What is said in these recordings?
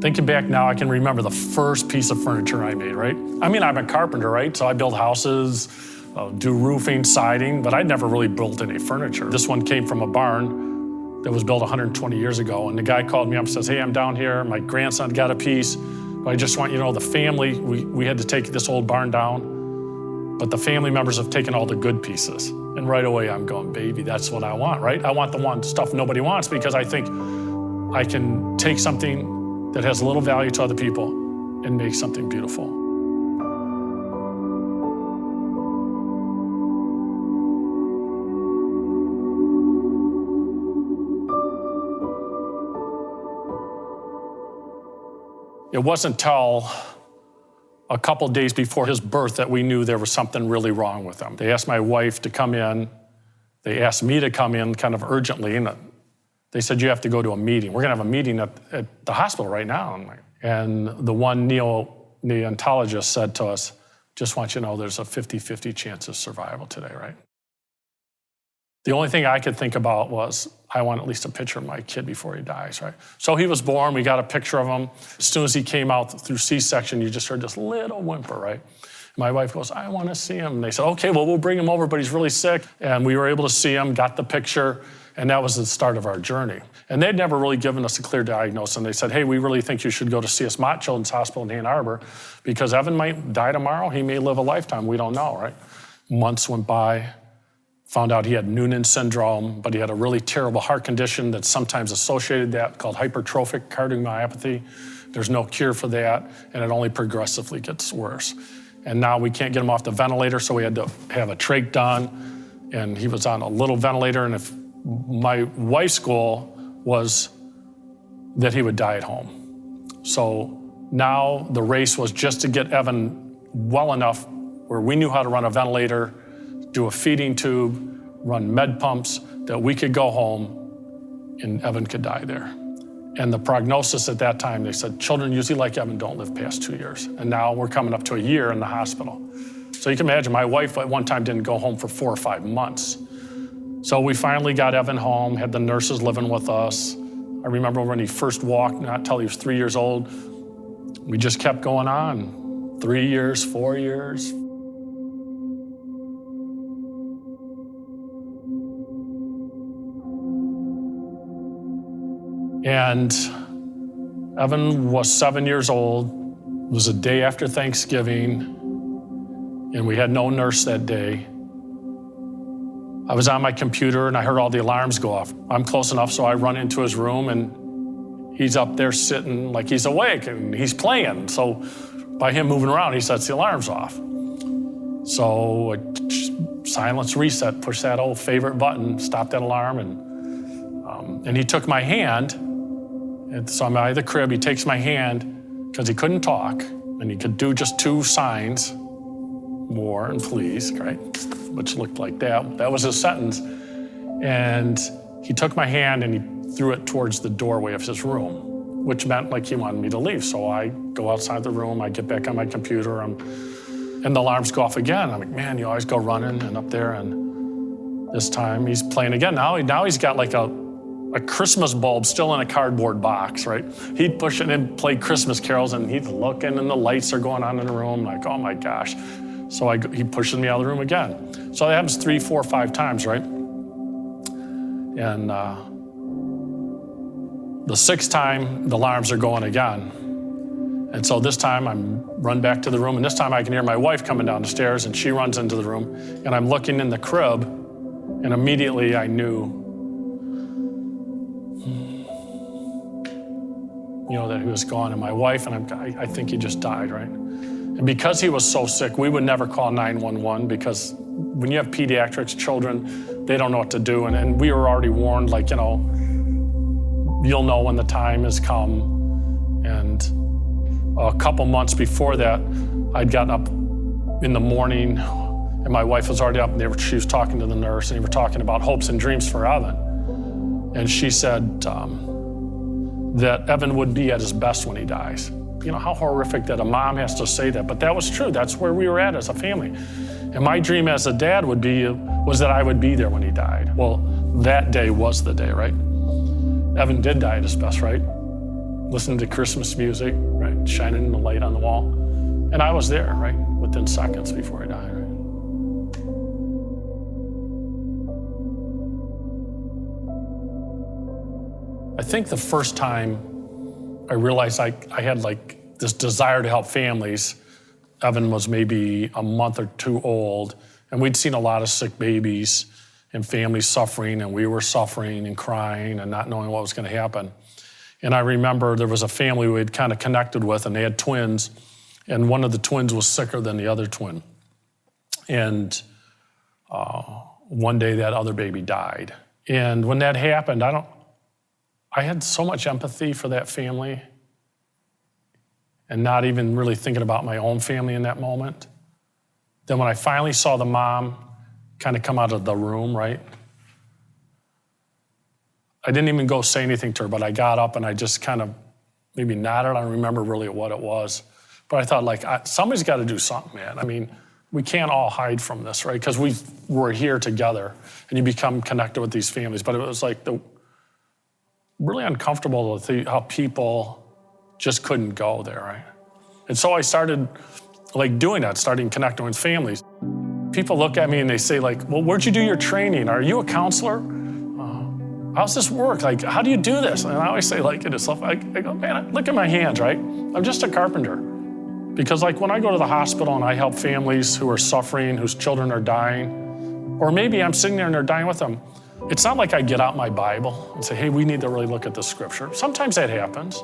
Thinking back now, I can remember the first piece of furniture I made, right? I mean, I'm a carpenter, right? So I build houses, do roofing, siding, but I'd never really built any furniture. This one came from a barn that was built 120 years ago. And the guy called me up and says, hey, I'm down here. My grandson got a piece. But I just want you to know the family, we had to take this old barn down, but the family members have taken all the good pieces. And right away I'm going, baby, that's what I want, right? I want the stuff nobody wants, because I think I can take something that has little value to other people and make something beautiful. It wasn't until a couple days before his birth that we knew there was something really wrong with him. They asked my wife to come in. They asked me to come in kind of urgently, and they said, you have to go to a meeting. We're gonna have a meeting at the hospital right now. And the one neonatologist said to us, just want you to know there's a 50-50 chance of survival today, right? The only thing I could think about was, I want at least a picture of my kid before he dies, right? So he was born, we got a picture of him. As soon as he came out through C-section, you just heard this little whimper, right? My wife goes, I want to see him. And they said, okay, well, we'll bring him over, but he's really sick. And we were able to see him, got the picture, and that was the start of our journey. And they'd never really given us a clear diagnosis. And they said, hey, we really think you should go to C.S. Mott Children's Hospital in Ann Arbor, because Evan might die tomorrow. He may live a lifetime. We don't know, right? Months went by, found out he had Noonan syndrome, but he had a really terrible heart condition that's sometimes associated with that, called hypertrophic cardiomyopathy. There's no cure for that, and it only progressively gets worse. And now we can't get him off the ventilator, so we had to have a trach done, and he was on a little ventilator, and if my wife's goal was that he would die at home. So now the race was just to get Evan well enough where we knew how to run a ventilator, do a feeding tube, run med pumps, that we could go home and Evan could die there. And the prognosis at that time, they said, children usually like Evan don't live past 2 years. And now we're coming up to a year in the hospital. So you can imagine, my wife at one time didn't go home for 4 or 5 months. So we finally got Evan home, had the nurses living with us. I remember when he first walked, not till he was 3 years old, we just kept going on. 3 years, 4 years. And Evan was 7 years old. It was a day after Thanksgiving, and we had no nurse that day. I was on my computer and I heard all the alarms go off. I'm close enough, so I run into his room and he's up there sitting like he's awake and he's playing. So by him moving around, he sets the alarms off. So silence reset, push that old favorite button, stop that alarm, and he took my hand. And so I'm out of the crib, he takes my hand because he couldn't talk and he could do just 2 signs, more and please, right? Which looked like that. That was his sentence. And he took my hand and he threw it towards the doorway of his room, which meant like he wanted me to leave. So I go outside the room, I get back on my computer, and the alarms go off again. I'm like, man, you always go running and up there, and this time he's playing again. Now he's got like a Christmas bulb still in a cardboard box, right? He'd push it and play Christmas carols, and he's looking and the lights are going on in the room, like, oh my gosh. So he pushes me out of the room again. So that happens 3, 4, 5 times, right? And the 6th time, the alarms are going again. And so this time I'm run back to the room, and this time I can hear my wife coming down the stairs, and she runs into the room, and I'm looking in the crib, and immediately I knew, that he was gone. And my wife, and I think he just died, right? And because he was so sick, we would never call 911, because when you have pediatrics, children, they don't know what to do. And we were already warned, like, you'll know when the time has come. And a couple months before that, I'd gotten up in the morning, and my wife was already up, and she was talking to the nurse, and they were talking about hopes and dreams for Evan. And she said that Evan would be at his best when he dies. How horrific that a mom has to say that, but that was true. That's where we were at as a family. And my dream as a dad was that I would be there when he died. Well, that day was the day, right? Evan did die at his best, right? listening to Christmas music, right? Shining the light on the wall. And I was there, right? Within seconds before he died, right? I think the first time I realized I had like this desire to help families, Evan was maybe a month or two old, and we'd seen a lot of sick babies and families suffering, and we were suffering and crying and not knowing what was going to happen. And I remember there was a family we had kind of connected with, and they had twins, and one of the twins was sicker than the other twin. And one day that other baby died. And when that happened, I had so much empathy for that family and not even really thinking about my own family in that moment. Then when I finally saw the mom kind of come out of the room, right? I didn't even go say anything to her, but I got up and I just kind of maybe nodded. I don't remember really what it was. But I thought, like, somebody's got to do something, man. I mean, we can't all hide from this, right? Because we were here together and you become connected with these families. But it was like really uncomfortable to see how people just couldn't go there, right? And so I started like doing that, starting connecting with families. People look at me and they say like, well, where'd you do your training? Are you a counselor? How's this work? Like, how do you do this? And I always say like, I go, man, look at my hands, right? I'm just a carpenter. Because like when I go to the hospital and I help families who are suffering, whose children are dying, or maybe I'm sitting there and they're dying with them, it's not like I get out my Bible and say, hey, we need to really look at this scripture. Sometimes that happens.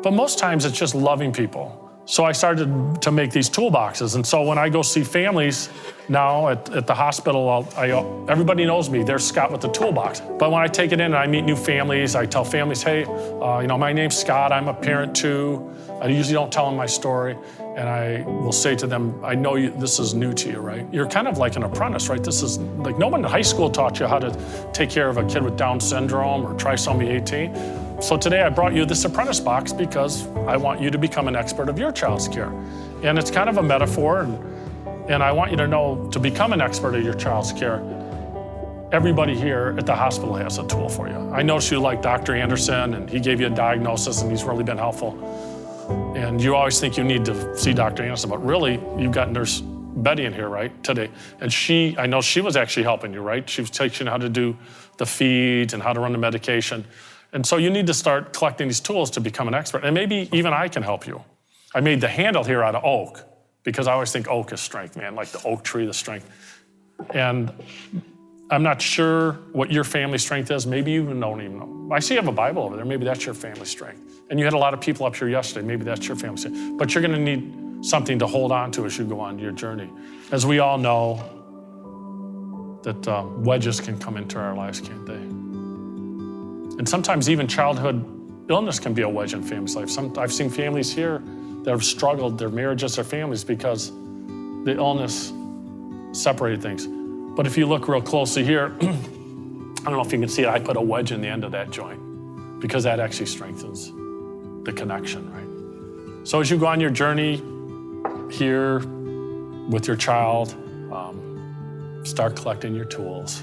But most times it's just loving people. So I started to make these toolboxes. And so when I go see families now at the hospital, everybody knows me. There's Scott with the toolbox. But when I take it in and I meet new families, I tell families, hey, my name's Scott. I'm a parent too. I usually don't tell them my story. And I will say to them, I know this is new to you, right? You're kind of like an apprentice, right? This is like no one in high school taught you how to take care of a kid with Down syndrome or trisomy 18. So today I brought you this apprentice box because I want you to become an expert of your child's care. And it's kind of a metaphor, and I want you to know to become an expert of your child's care, everybody here at the hospital has a tool for you. I noticed you like Dr. Anderson, and he gave you a diagnosis, and he's really been helpful. And you always think you need to see Dr. Anderson, but really, you've got Nurse Betty in here, right, today. And I know she was actually helping you, right? She was teaching you how to do the feeds and how to run the medication. And so you need to start collecting these tools to become an expert. And maybe even I can help you. I made the handle here out of oak because I always think oak is strength, man, like the oak tree, the strength. And I'm not sure what your family strength is. Maybe you don't even know. I see you have a Bible over there. Maybe that's your family strength. And you had a lot of people up here yesterday. Maybe that's your family strength. But you're going to need something to hold on to as you go on your journey. As we all know that wedges can come into our lives, can't they? And sometimes even childhood illness can be a wedge in families' life. I've seen families here that have struggled, their marriages, their families, because the illness separated things. But if you look real closely here, I don't know if you can see it, I put a wedge in the end of that joint because that actually strengthens the connection, right? So as you go on your journey here with your child, start collecting your tools.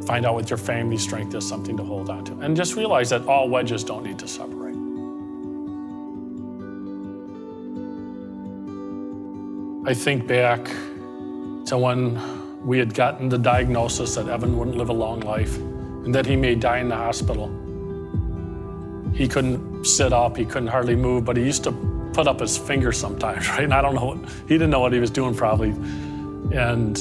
Find out what your family strength is, something to hold on to. And just realize that all wedges don't need to separate. I think back to when we had gotten the diagnosis that Evan wouldn't live a long life and that he may die in the hospital. He couldn't sit up, he couldn't hardly move, but he used to put up his finger sometimes, right? And I don't know, he didn't know what he was doing probably. And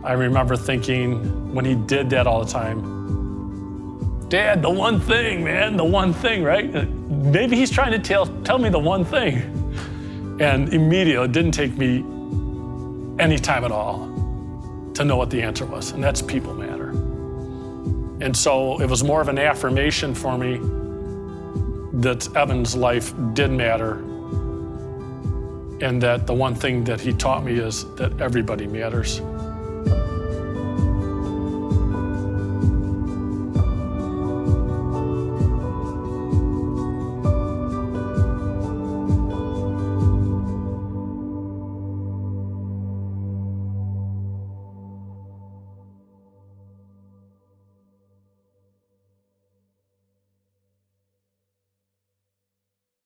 I remember thinking when he did that all the time, Dad, the one thing, man, the one thing, right? Maybe he's trying to tell me the one thing. And immediately, it didn't take me any time at all to know what the answer was, and that's people matter. And so it was more of an affirmation for me that Evan's life did matter, and that the one thing that he taught me is that everybody matters.